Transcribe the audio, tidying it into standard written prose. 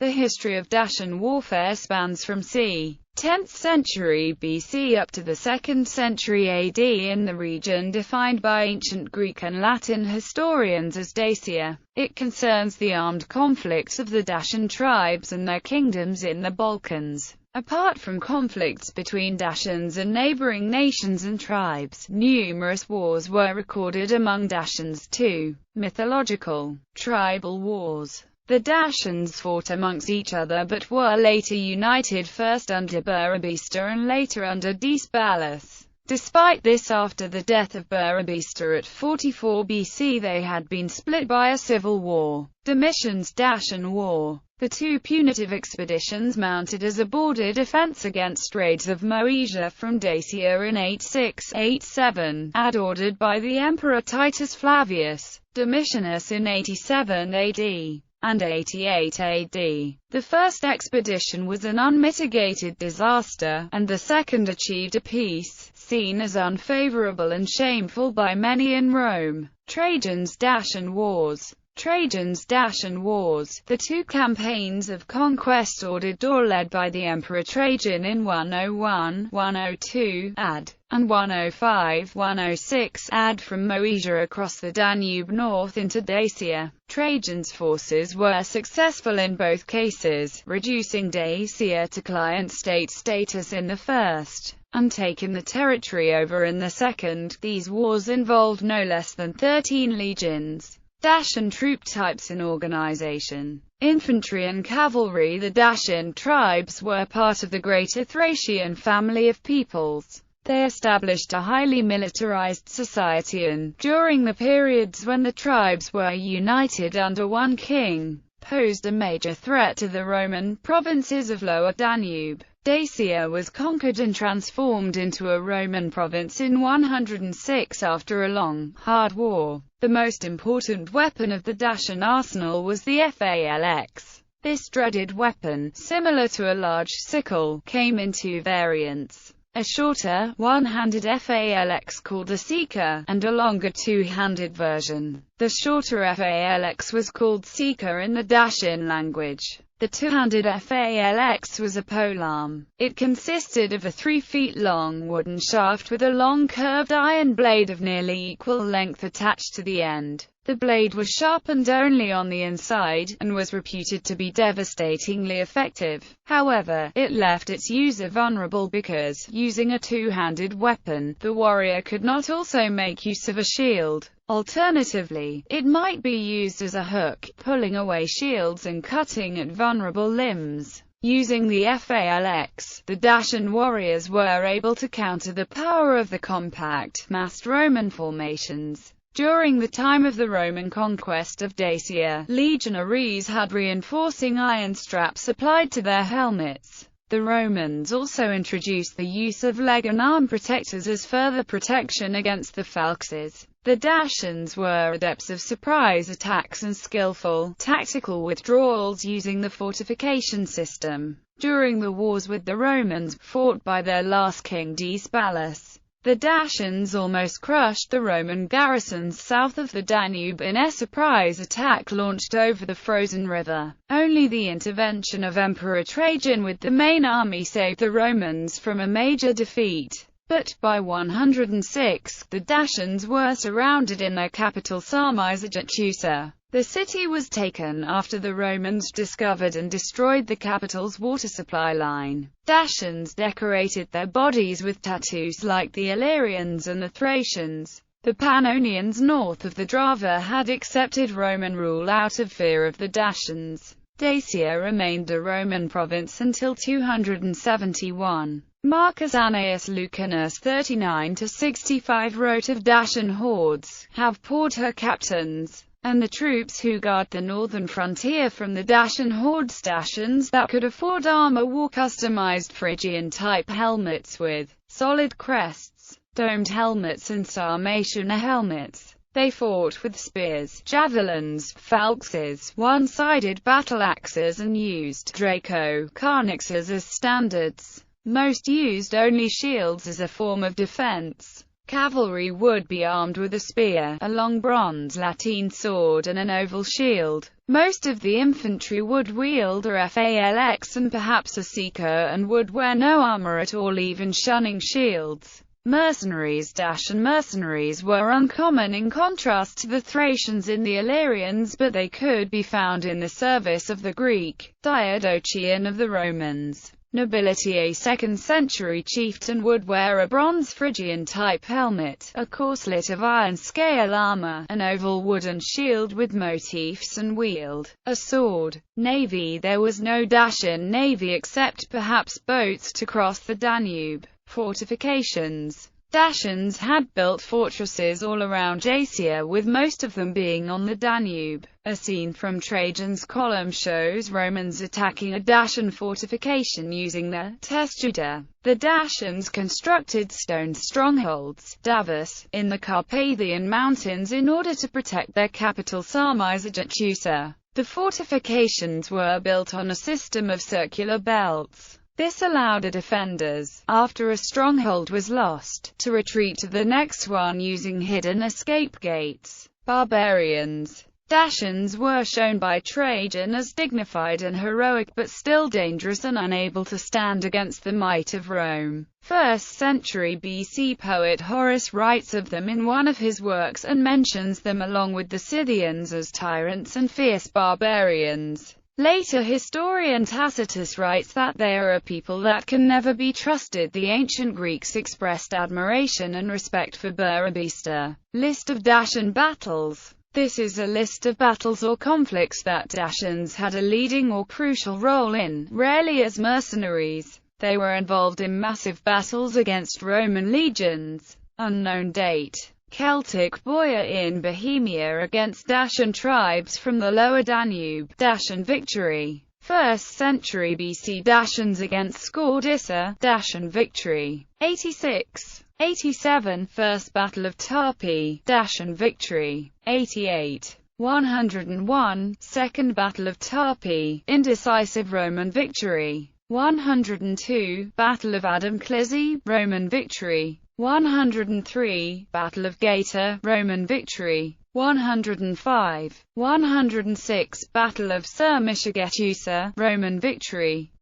The history of Dacian warfare spans from c. 10th century BC up to the 2nd century AD in the region defined by ancient Greek and Latin historians as Dacia. It concerns the armed conflicts of the Dacian tribes and their kingdoms in the Balkans. Apart from conflicts between Dacians and neighboring nations and tribes, numerous wars were recorded among Dacians too. Mythological, tribal wars. The Dacians fought amongst each other but were later united, first under Burebista and later under Decebalus. Despite this, after the death of Burebista at 44 BC they had been split by a civil war, Domitian's Dacian War. The two punitive expeditions mounted as a border defense against raids of Moesia from Dacia in 86–87, ordered by the Emperor Titus Flavius Domitianus in 87 AD. And 88 AD. The first expedition was an unmitigated disaster, and the second achieved a peace, seen as unfavorable and shameful by many in Rome. Trajan's Dacian Wars. Trajan's Dacian Wars, the two campaigns of conquest ordered or led by the Emperor Trajan in 101–102 AD, and 105–106 AD from Moesia across the Danube north into Dacia. Trajan's forces were successful in both cases, reducing Dacia to client-state status in the first, and taking the territory over in the second. These wars involved no less than 13 legions. Dacian troop types and organization. Infantry and cavalry. The Dacian tribes were part of the greater Thracian family of peoples. They established a highly militarized society and, during the periods when the tribes were united under one king, posed a major threat to the Roman provinces of Lower Danube. Dacia was conquered and transformed into a Roman province in 106 after a long, hard war. The most important weapon of the Dacian arsenal was the phalanx. This dreaded weapon, similar to a large sickle, came in two variants. A shorter, one-handed phalanx called the seeker, and a longer two-handed version. The shorter phalanx was called seeker in the Dacian language. The two-handed phalanx was a polearm. It consisted of a 3 feet long wooden shaft with a long curved iron blade of nearly equal length attached to the end. The blade was sharpened only on the inside, and was reputed to be devastatingly effective. However, it left its user vulnerable because, using a two-handed weapon, the warrior could not also make use of a shield. Alternatively, it might be used as a hook, pulling away shields and cutting at vulnerable limbs. Using the phalanx, the Dacian warriors were able to counter the power of the compact, massed Roman formations. During the time of the Roman conquest of Dacia, legionaries had reinforcing iron straps applied to their helmets. The Romans also introduced the use of leg and arm protectors as further protection against the phalanxes. The Dacians were adepts of surprise attacks and skillful, tactical withdrawals using the fortification system. During the wars with the Romans, fought by their last king Decebalus, the Dacians almost crushed the Roman garrisons south of the Danube in a surprise attack launched over the frozen river. Only the intervention of Emperor Trajan with the main army saved the Romans from a major defeat. But, by 106, the Dacians were surrounded in their capital Sarmizegetusa. The city was taken after the Romans discovered and destroyed the capital's water supply line. Dacians decorated their bodies with tattoos like the Illyrians and the Thracians. The Pannonians north of the Drava had accepted Roman rule out of fear of the Dacians. Dacia remained a Roman province until 271. Marcus Annaeus Lucanus 39–65 wrote of Dacian hordes, have poured her captains, and the troops who guard the northern frontier from the Dacian hordes. Dacians that could afford armor wore customized Phrygian-type helmets with solid crests, domed helmets and Sarmatian helmets. They fought with spears, javelins, phalanxes, one-sided battle axes and used Draco carnixes as standards. Most used only shields as a form of defense. Cavalry would be armed with a spear, a long bronze lateen sword and an oval shield. Most of the infantry would wield a phalanx and perhaps a seeker and would wear no armor at all, even shunning shields. Mercenaries. Dacian mercenaries were uncommon in contrast to the Thracians in the Illyrians, but they could be found in the service of the Greek Dacian of the Romans. Nobility. A 2nd century chieftain would wear a bronze Phrygian-type helmet, a corselet of iron scale armor, an oval wooden shield with motifs, and wield a sword. Navy. There was no Dacian navy except perhaps boats to cross the Danube. Fortifications. Dacians had built fortresses all around Dacia, with most of them being on the Danube. A scene from Trajan's column shows Romans attacking a Dacian fortification using the testudo. The Dacians constructed stone strongholds, Davos, in the Carpathian Mountains in order to protect their capital Sarmizegetusa. The fortifications were built on a system of circular belts. This allowed the defenders, after a stronghold was lost, to retreat to the next one using hidden escape gates. Barbarians. Dacians were shown by Trajan as dignified and heroic, but still dangerous and unable to stand against the might of Rome. 1st century BC poet Horace writes of them in one of his works and mentions them along with the Scythians as tyrants and fierce barbarians. Later historian Tacitus writes that they are a people that can never be trusted. The ancient Greeks expressed admiration and respect for Burebista. List of Dacian battles. This is a list of battles or conflicts that Dacians had a leading or crucial role in, rarely as mercenaries. They were involved in massive battles against Roman legions. Unknown date. Celtic Boyar in Bohemia against Dacian tribes from the lower Danube. Dacian victory. 1st century BC. Dacians against Scordissa. Dacian victory. 86. 87. First Battle of Tarpi. Dacian victory. 88. 101. Second Battle of Tarpi. Indecisive Roman victory. 102. Battle of Adamclizzi. Roman victory. 103. Battle of Gaeta, Roman victory. 105. 106. Battle of Sarmizegetusa, Roman victory.